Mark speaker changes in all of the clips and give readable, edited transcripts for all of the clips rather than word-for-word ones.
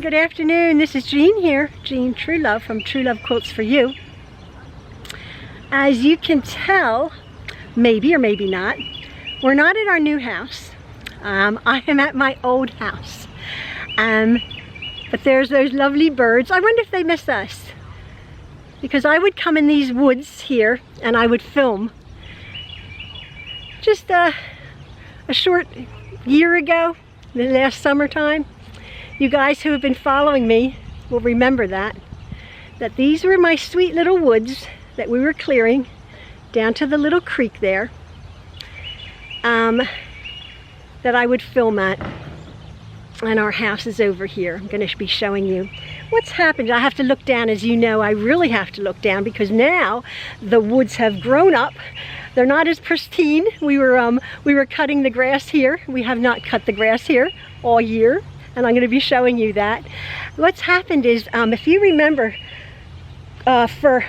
Speaker 1: good afternoon. This is Jean here, Jean Truelove from Truelove Quilts for You. As you can tell, maybe or maybe not, we're not at our new house. I am at my old house. But there's those lovely birds. I wonder if they miss us. Because I would come in these woods here and I would film. Just a short year ago, the last summertime. You guys who have been following me will remember that these were my sweet little woods that we were clearing down to the little creek there, that I would film at. And our house is over here. I'm going to be showing you what's happened. I have to look down, as you know. I really have to look down because now the woods have grown up. They're not as pristine. We were cutting the grass here. We have not cut the grass here all year, and I'm going to be showing you that. What's happened is, if you remember, for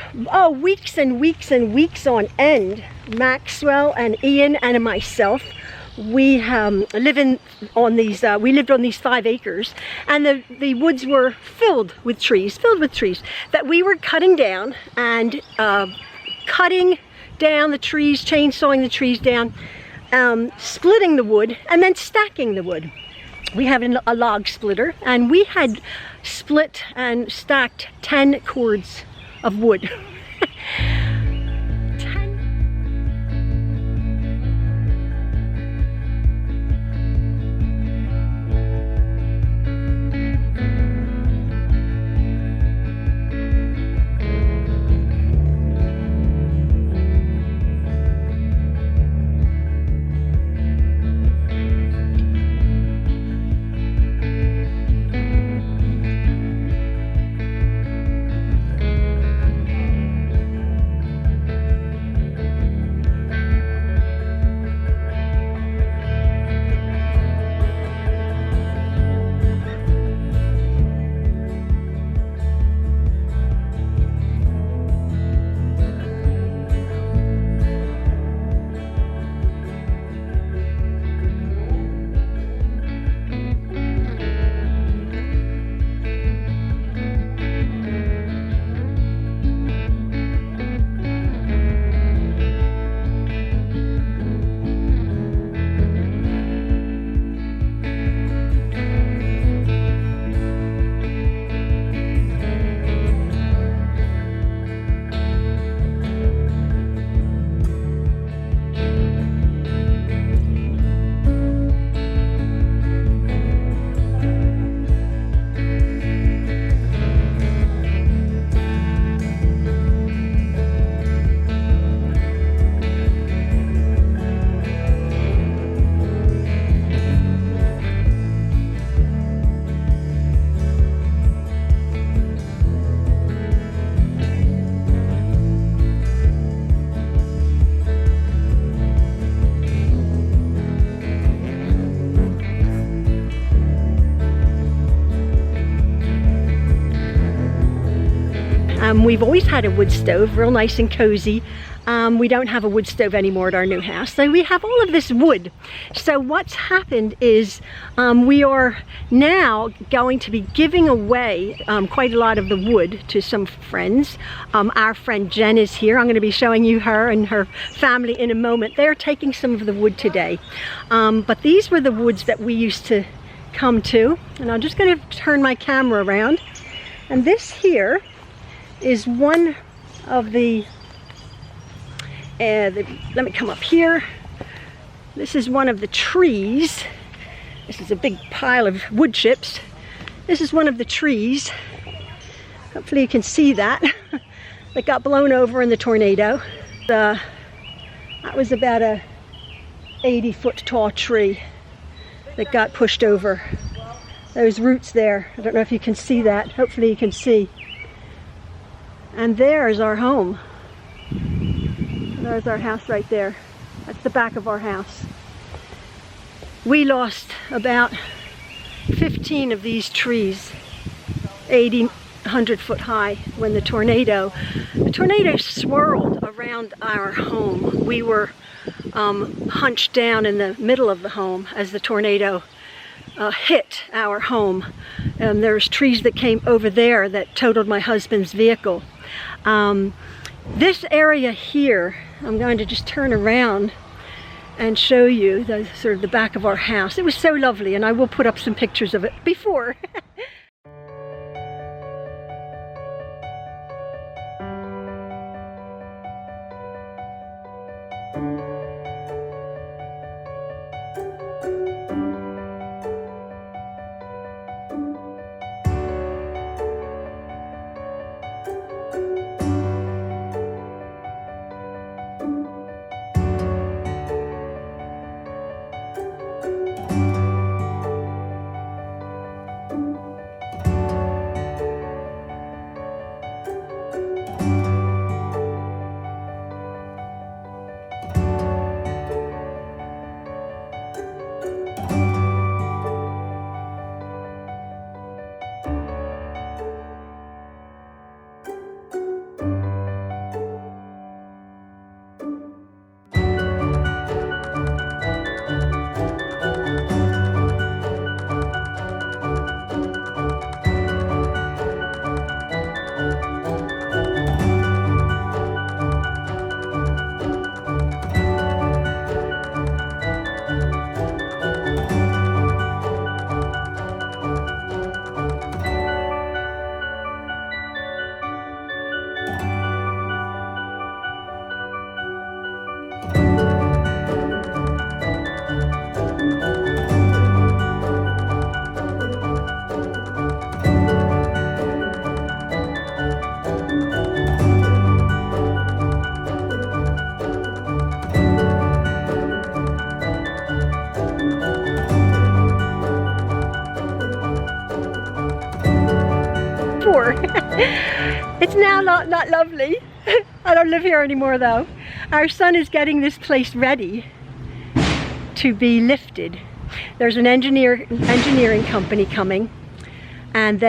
Speaker 1: weeks and weeks and weeks on end, Maxwell and Ian and myself, we lived on these 5 acres, and the woods were filled with trees that we were cutting down and cutting down the trees, chainsawing the trees down, splitting the wood, and then stacking the wood. We have a log splitter, and we had split and stacked 10 cords of wood. We've always had a wood stove, real nice and cozy. We don't have a wood stove anymore at our new house, so we have all of this wood. So what's happened is we are now going to be giving away quite a lot of the wood to some friends. Our friend Jen is here. I'm going to be showing you her and her family in a moment. They're taking some of the wood today. But these were the woods that we used to come to. And I'm just going to turn my camera around. And this here is one of the, let me come up here. This is one of the trees. This is a big pile of wood chips. This is one of the trees. Hopefully you can see that. That got blown over in the tornado. That was about a 80-foot tall tree that got pushed over. Those roots there, I don't know if you can see that. Hopefully you can see. And there's our home. There's our house right there. That's the back of our house. We lost about 15 of these trees, 80, 100 foot high, when the tornado swirled around our home. We were hunched down in the middle of the home as the tornado hit our home. There's trees that came over there that totaled my husband's vehicle. This area here, I'm going to just turn around and show you the sort of the back of our house. It was so lovely, and I will put up some pictures of it before. It's now not lovely. I don't live here anymore though. Our son is getting this place ready to be lifted. There's an engineering company coming, and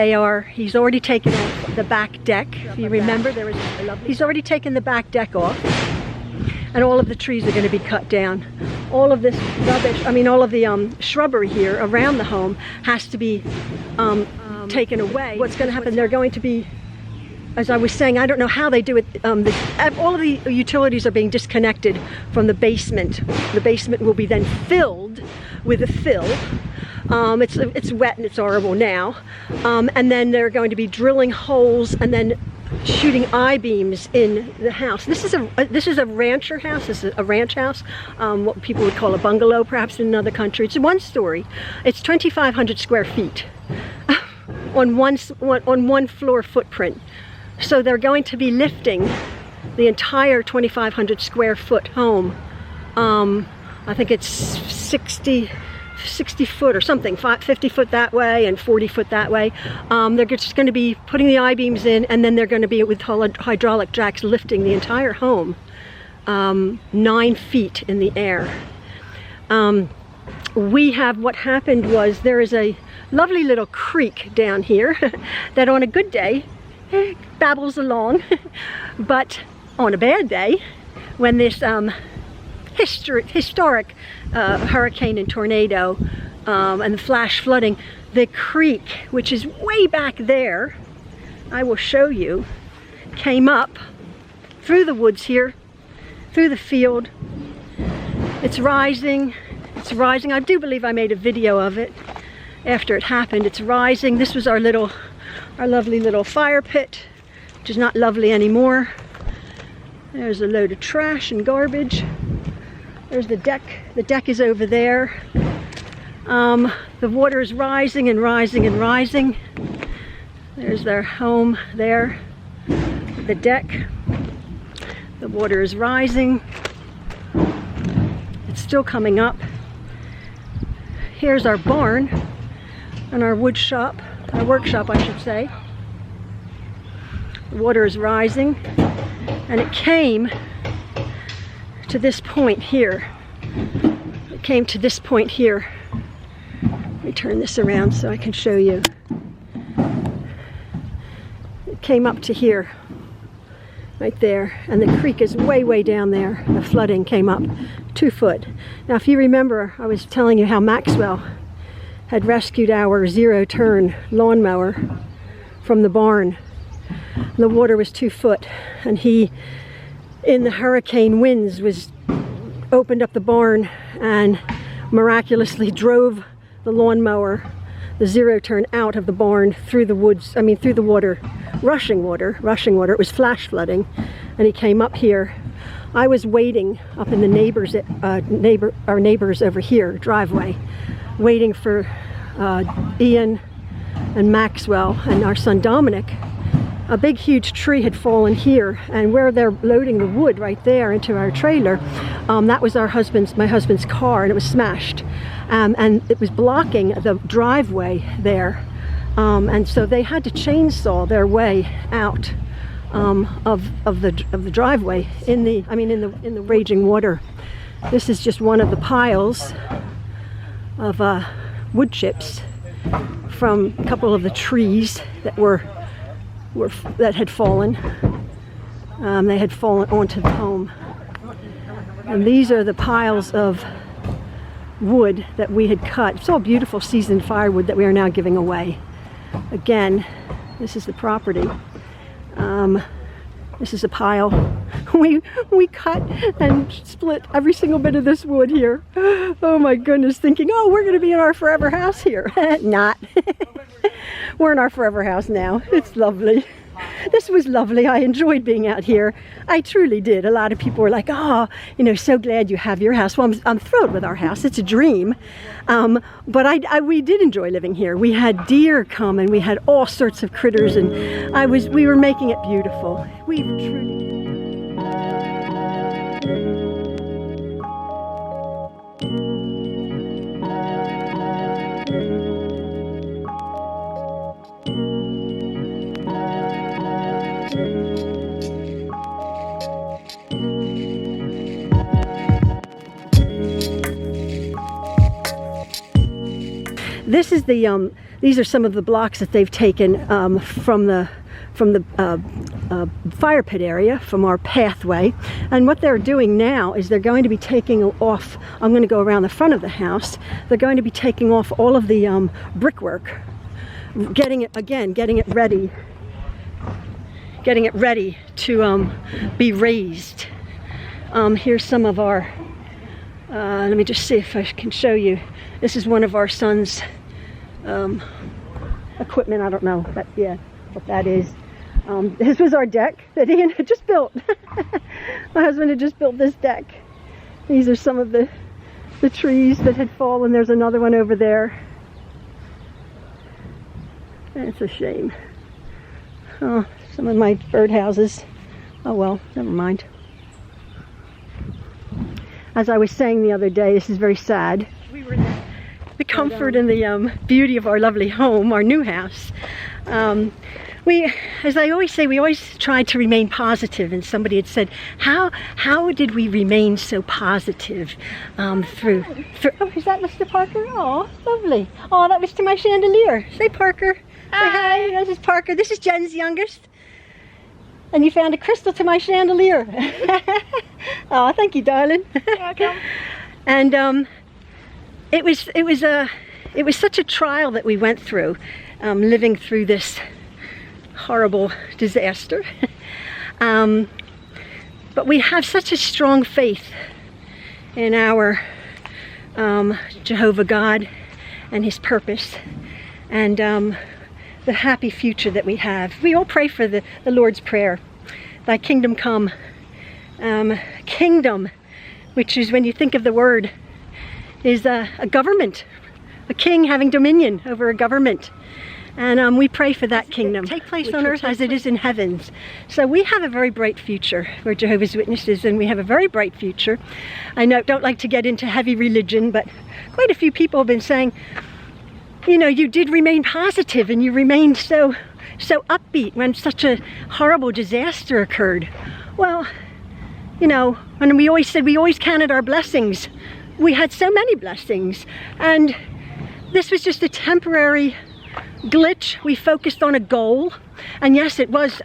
Speaker 1: he's already taken off the back deck. If you remember, he's already taken the back deck off, and all of the trees are going to be cut down. All of this rubbish, all of the shrubbery here around the home has to be taken away. What's going to happen, they're going to be, as I was saying, I don't know how they do it, all of the utilities are being disconnected from the basement. The basement will be then filled with a fill. It's wet and it's horrible now. And then they're going to be drilling holes and then shooting I-beams in the house. This is a rancher house. This is a ranch house, what people would call a bungalow perhaps in another country. It's one story. It's 2,500 square feet on one floor footprint. So they're going to be lifting the entire 2,500 square foot home. I think it's 60 foot or something, 50 foot that way and 40 foot that way. They're just going to be putting the I-beams in, and then they're going to be with hydraulic jacks lifting the entire home 9 feet in the air. What happened was there is a lovely little creek down here that on a good day babbles along, but on a bad day, when this historic hurricane and tornado and the flash flooding, the creek, which is way back there, I will show you, came up through the woods here, through the field. It's rising, it's rising. I do believe I made a video of it after it happened. It's rising. This was our lovely little fire pit, which is not lovely anymore. There's a load of trash and garbage. There's the deck. The deck is over there. The water is rising and rising and rising. There's their home there. The deck. The water is rising. It's still coming up. Here's our barn and our wood shop, our workshop I should say. The water is rising, and it came to this point here. It came to this point here. Let me turn this around so I can show you. It came up to here, right there, and the creek is way down there. The flooding came up 2 foot. Now if you remember, I was telling you how Maxwell had rescued our zero-turn lawnmower from the barn. The water was 2 foot, and he, in the hurricane winds, opened up the barn and miraculously drove the lawnmower, the zero-turn, out of the barn through the woods, through the water, rushing water. It was flash flooding, and he came up here. I was waiting up in the our neighbors over here, driveway, waiting for Ian and Maxwell and our son Dominic. A big huge tree had fallen here, and where they're loading the wood right there into our trailer, that was my husband's car, and it was smashed, and it was blocking the driveway there, and so they had to chainsaw their way out of the driveway in the raging water. This is just one of the piles of wood chips from a couple of the trees that had fallen. They had fallen onto the home. And these are the piles of wood that we had cut. It's all beautiful seasoned firewood that we are now giving away. Again, this is the property. This is a pile. We cut and split every single bit of this wood here. Oh my goodness, thinking, oh, we're going to be in our forever house here. Not. We're in our forever house now. It's lovely. This was lovely. I enjoyed being out here. I truly did. A lot of people were like, oh, so glad you have your house. Well, I'm thrilled with our house. It's a dream. But we did enjoy living here. We had deer come, and we had all sorts of critters, and we were making it beautiful. We truly... This is these are some of the blocks that they've taken from the fire pit area, from our pathway. And what they're doing now is they're going to be taking off, I'm going to go around the front of the house, they're going to be taking off all of the brickwork, getting it ready to be raised. Here's some of our, let me just see if I can show you. This is one of our son's equipment. I don't know, but yeah, what that is. This was our deck that Ian had just built. My husband had just built this deck. These are some of the trees that had fallen. There's another one over there. It's a shame. Oh, some of my birdhouses. Oh well, never mind. As I was saying the other day, this is very sad. We were in the comfort and the beauty of our lovely home, our new house. As I always say, we always try to remain positive, and somebody had said, how did we remain so positive through oh, is that Mr. Parker? Oh, lovely. Oh, that was to my chandelier. Say Parker. Hi. Say hi. This is Parker. This is Jen's youngest. And you found a crystal to my chandelier. Oh, thank you, darling. Welcome. And it was such a trial that we went through, living through this horrible disaster. But we have such a strong faith in our Jehovah God and His purpose, and the happy future that we have. We all pray for the Lord's Prayer. Thy kingdom come. Kingdom, which is, when you think of the word, is a government, a king having dominion over a government. And we pray for that kingdom take place on earth as it is in heavens. So we have a very bright future. We're Jehovah's Witnesses, and we have a very bright future. I don't like to get into heavy religion, but quite a few people have been saying, you did remain positive, and you remained so upbeat when such a horrible disaster occurred. Well, and we always said we always counted our blessings. We had so many blessings, and this was just a temporary glitch. We focused on a goal, And yes, it was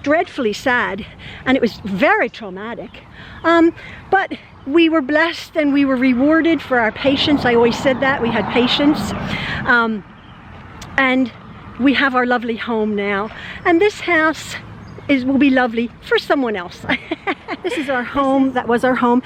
Speaker 1: dreadfully sad, and it was very traumatic. But we were blessed and we were rewarded for our patience. I always said that we had patience, and we have our lovely home now. And this house will be lovely for someone else. This is our home. That was our home.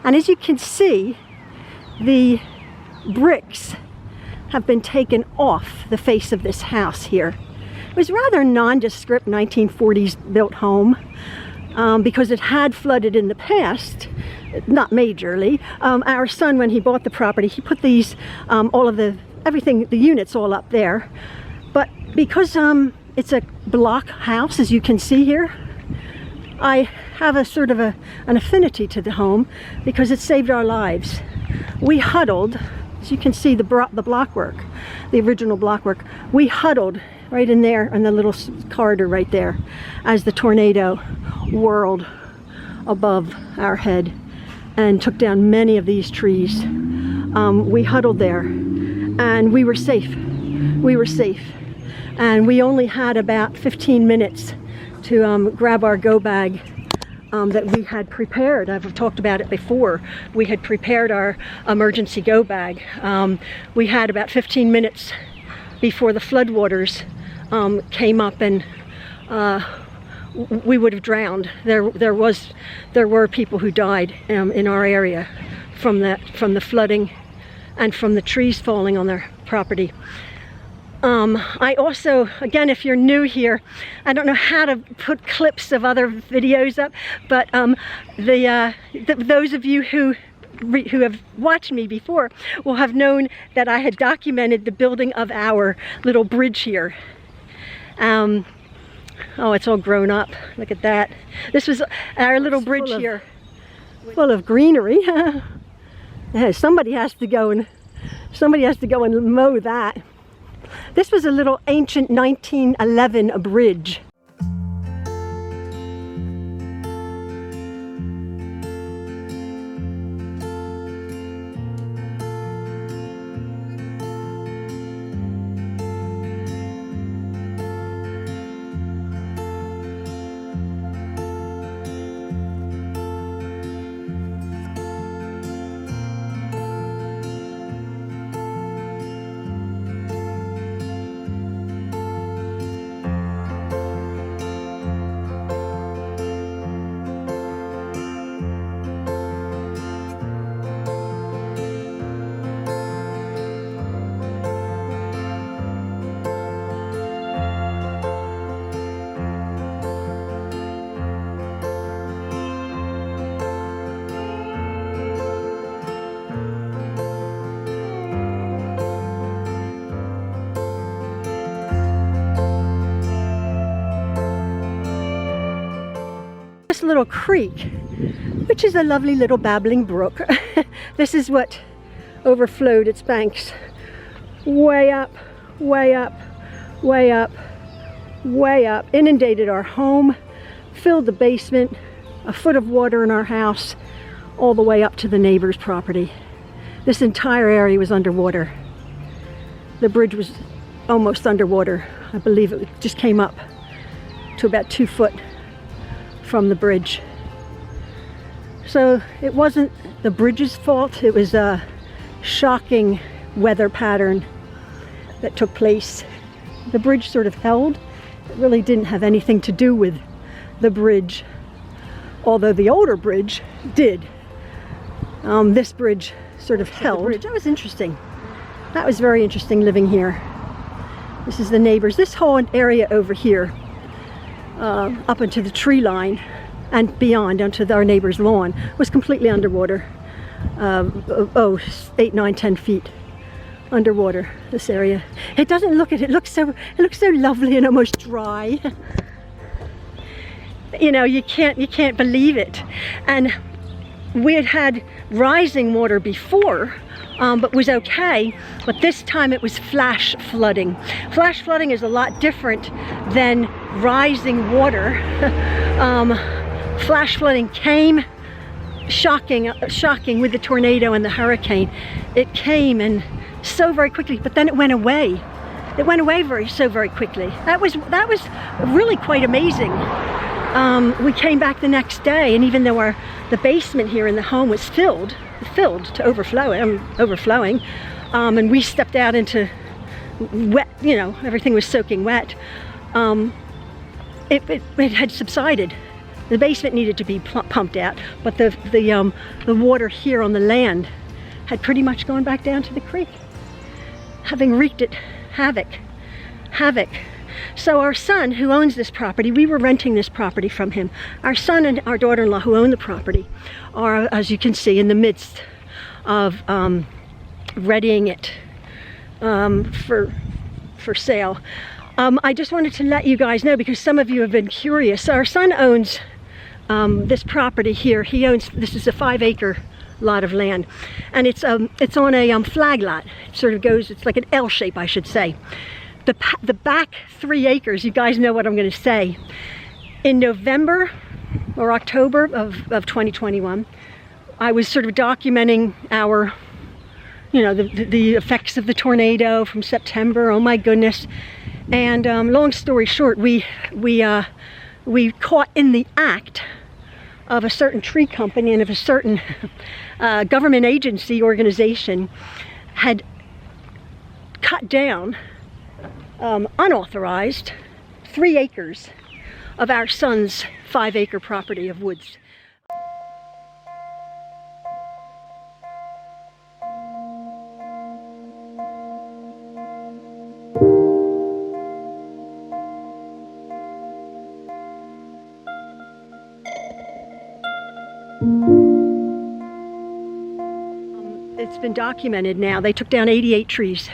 Speaker 1: And as you can see, the bricks have been taken off the face of this house here. It was rather nondescript 1940s built home because it had flooded in the past, not majorly. Our son, when he bought the property, he put these, all of the units all up there. But because it's a block house, as you can see here, I have a sort of an affinity to the home because it saved our lives. We huddled, as you can see, the blockwork, the original blockwork. We huddled right in there in the little corridor right there as the tornado whirled above our head and took down many of these trees. We huddled there and we were safe. We were safe. And we only had about 15 minutes to grab our go bag that we had prepared. I've talked about it before. We had prepared our emergency go bag. We had about 15 minutes before the floodwaters came up, and we would have drowned. There were people who died in our area from the flooding and from the trees falling on their property. I also, again, if you're new here, I don't know how to put clips of other videos up, but those of you who have watched me before will have known that I had documented the building of our little bridge here. Oh, it's all grown up. Look at that. This was our little bridge here, full of greenery. Somebody has to go and mow that. This was a little ancient 1911 bridge. This little creek, which is a lovely little babbling brook. This is what overflowed its banks way up, way up, way up, way up, inundated our home, filled the basement, a foot of water in our house, all the way up to the neighbor's property. This entire area was underwater. The bridge was almost underwater. I believe it just came up to about 2 foot from the bridge. So it wasn't the bridge's fault. It was a shocking weather pattern that took place. The bridge sort of held. It really didn't have anything to do with the bridge, although the older bridge did. This bridge sort of held. That was interesting. That was very interesting living here. This is the neighbors. This whole area over here, up into the tree line and beyond onto our neighbor's lawn, was completely underwater. 8, 9, 10 feet underwater, this area. It doesn't look, it looks so lovely and almost dry. You know, you can't believe it. And we had rising water before but was okay. But this time it was flash flooding. Flash flooding is a lot different than rising water. Flash flooding came shocking with the tornado and the hurricane. It came and so very quickly, but then it went away. It went away so very quickly. That was really quite amazing. We came back the next day, and even though the basement here in the home was filled to overflowing, and we stepped out into wet, you know, everything was soaking wet. It had subsided. The basement needed to be pumped out, but the water here on the land had pretty much gone back down to the creek, having wreaked it havoc. So our son, who owns this property, we were renting this property from him. Our son and our daughter-in-law, who own the property, are, as you can see, in the midst of readying it for sale. I just wanted to let you guys know, because some of you have been curious. Our son owns this property here. He owns, this is a 5-acre lot of land, and it's on a flag lot. It sort of goes, it's like an L shape, I should say. The back 3 acres, you guys know what I'm going to say. In November or October of 2021, I was sort of documenting our, you know, the effects of the tornado from September. Oh my goodness. And long story short, we caught in the act of a certain tree company and of a certain government agency organization had cut down unauthorized 3 acres of our son's 5-acre property of woods. It's been documented now. They took down 88 trees.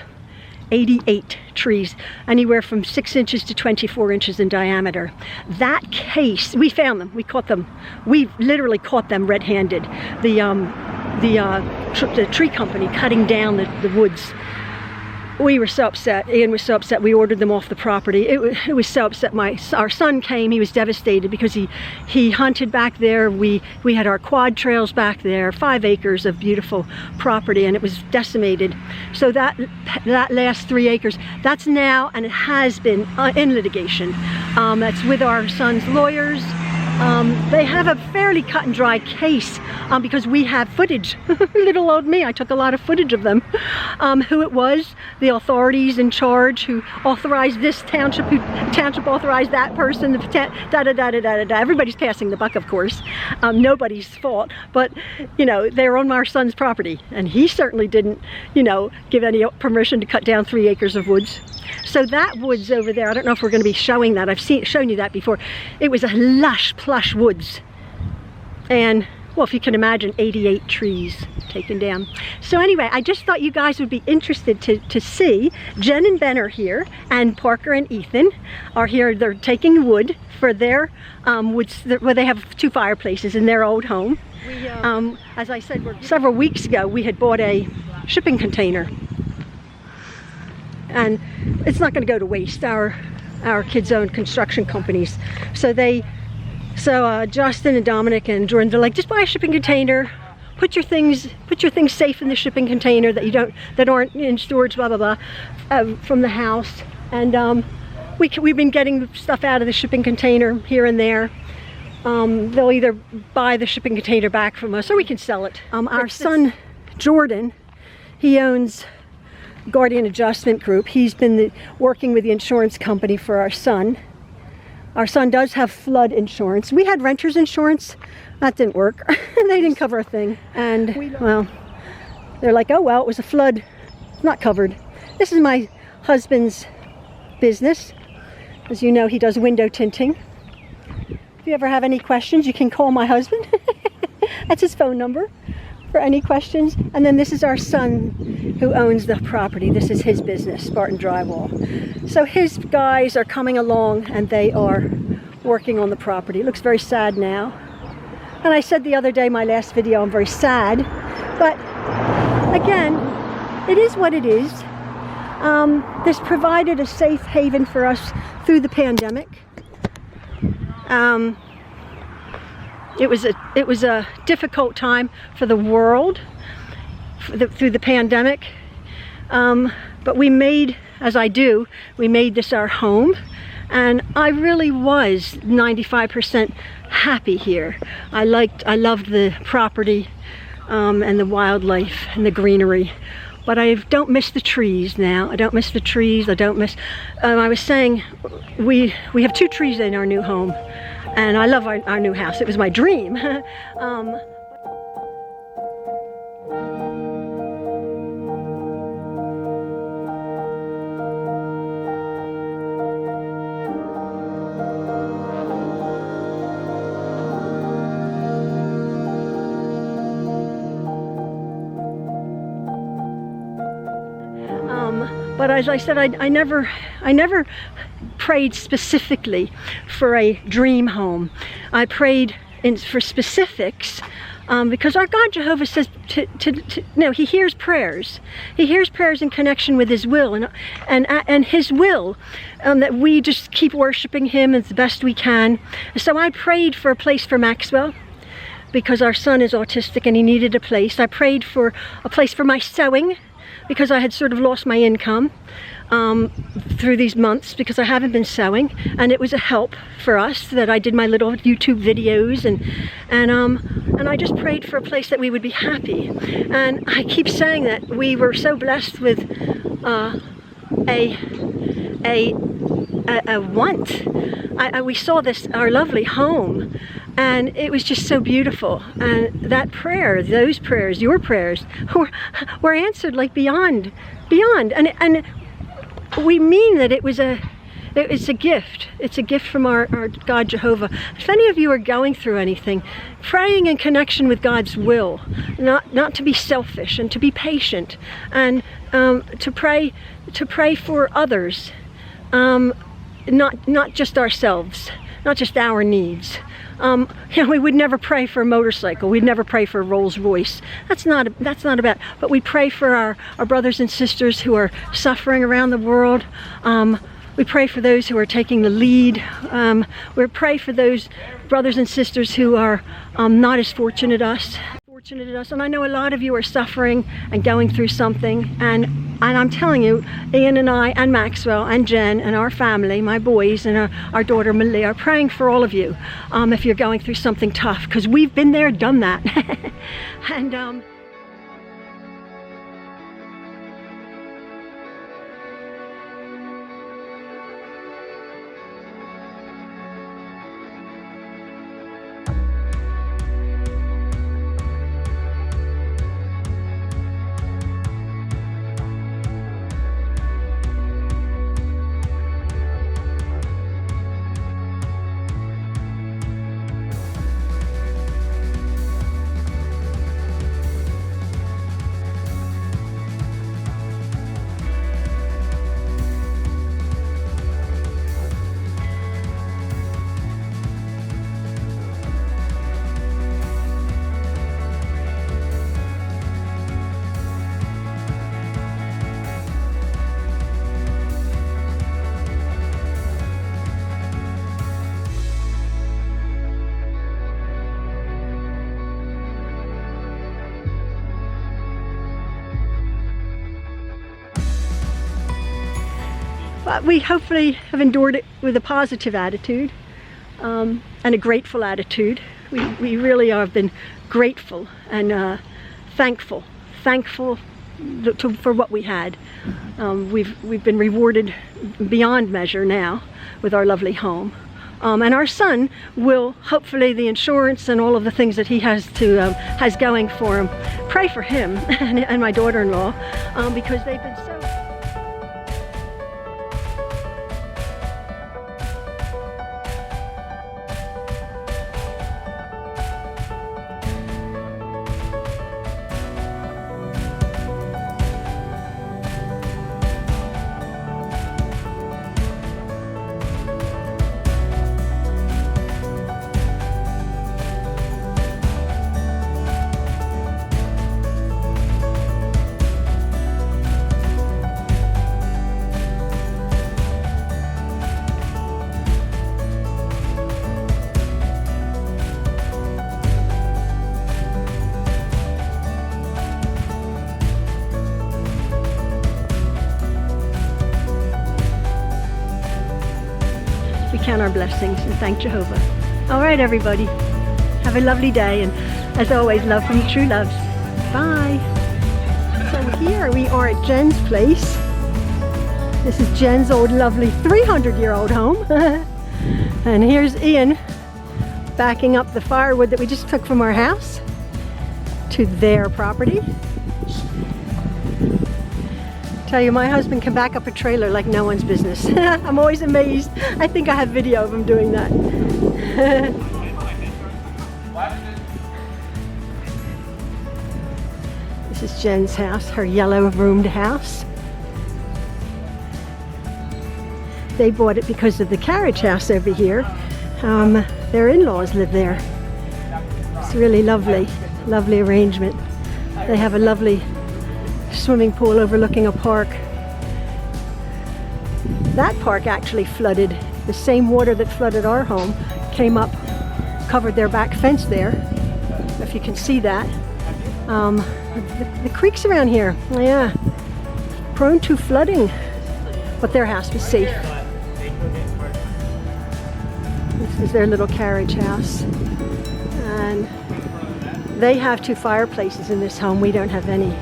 Speaker 1: 88 trees, anywhere from 6 inches to 24 inches in diameter. That case, we found them, we caught them. We literally caught them red-handed. The tree company cutting down the woods. We were so upset. Ian was so upset. We ordered them off the property. It was so upset. Our son came. He was devastated because he hunted back there. We had our quad trails back there, 5 acres of beautiful property, and it was decimated. So that last 3 acres, that's now, and it has been in litigation. That's with our son's lawyers. They have a fairly cut and dry case because we have footage. Little old me, I took a lot of footage of them. Who it was, the authorities in charge who authorized this township, who township authorized that person, everybody's passing the buck, of course. Nobody's fault, but you know, they're on our son's property, and he certainly didn't, you know, give any permission to cut down 3 acres of woods. So that woods over there, I don't know if we're going to be showing that. I've shown you that before. It was a lush, plush woods. And, well, if you can imagine, 88 trees taken down. So anyway, I just thought you guys would be interested to see. Jen and Ben are here, and Parker and Ethan are here. They're taking wood for their woods, where they have 2 fireplaces in their old home. As I said, several weeks ago, we had bought a shipping container. And it's not going to go to waste. Our kids own construction companies, so Justin and Dominic and Jordan, they're like, just buy a shipping container, put your things safe in the shipping container that aren't in storage, blah blah blah, from the house. And we've been getting stuff out of the shipping container here and there. They'll either buy the shipping container back from us, or we can sell it. Our son Jordan, he owns Guardian Adjustment Group. He's been working with the insurance company for our son. Our son does have flood insurance. We had renter's insurance. That didn't work. They didn't cover a thing. And, well, they're like, oh, well, it was a flood. It's not covered. This is my husband's business. As you know, he does window tinting. If you ever have any questions, you can call my husband. That's his phone number for any questions. And then this is our son who owns the property. This is his business, Spartan Drywall. So his guys are coming along and they are working on the property. It looks very sad now. And I said the other day, my last video, I'm very sad, but again, it is what it is. This provided a safe haven for us through the pandemic. It was a difficult time for the world through the pandemic, but we made, as I do, we made this our home, and I really was 95% happy here. I loved the property and the wildlife and the greenery. But I don't miss the trees now. I don't miss the trees. I don't miss. I was saying, we have 2 trees in our new home, and I love our new house. It was my dream. But as I said, I never prayed specifically for a dream home. I prayed for specifics because our God Jehovah says He hears prayers. He hears prayers in connection with His will, and His will that we just keep worshiping Him as best we can. So I prayed for a place for Maxwell, because our son is autistic and he needed a place. I prayed for a place for my sewing, because I had sort of lost my income through these months because I haven't been sewing, and it was a help for us that I did my little YouTube videos, and I just prayed for a place that we would be happy. And I keep saying that we were so blessed with a want. We saw our lovely home, and it was just so beautiful. And that prayer, those prayers, your prayers, were answered like beyond. And we mean that it's a gift. It's a gift from our God Jehovah. If any of you are going through anything, praying in connection with God's will, not to be selfish, and to be patient, and to pray for others, not just ourselves, not just our needs. We would never pray for a motorcycle. We'd never pray for a Rolls Royce. That's not about. But we pray for our brothers and sisters who are suffering around the world. We pray for those who are taking the lead. We pray for those brothers and sisters who are not as fortunate as us. And I know a lot of you are suffering and going through something. And I'm telling you, Ian and I and Maxwell and Jen and our family, my boys and our daughter Malia, are praying for all of you if you're going through something tough, because we've been there, done that. And but we hopefully have endured it with a positive attitude and a grateful attitude. We really have been grateful and thankful for what we had. We've been rewarded beyond measure now with our lovely home. And our son will, hopefully, the insurance and all of the things that he has going for him, pray for him and my daughter-in-law, because they've been so. count our blessings and thank Jehovah. All right, everybody. Have a lovely day, and as always, love from you, true loves. Bye. So here we are at Jen's place. This is Jen's old lovely 300-year-old home. And here's Ian backing up the firewood that we just took from our house to their property. Tell you, my husband can back up a trailer like no one's business. I'm always amazed. I think I have video of him doing that. This is Jen's house, her yellow roomed house. They bought it because of the carriage house over here. Their in-laws live there. It's really lovely, lovely arrangement. They have a lovely swimming pool overlooking a park. That park actually flooded. The same water that flooded our home came up, covered their back fence there, if you can see that. The creeks around here, yeah, prone to flooding, but their house was safe. This is their little carriage house, and they have 2 fireplaces in this home. We don't have any,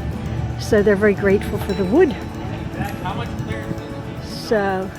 Speaker 1: so they're very grateful for the wood. So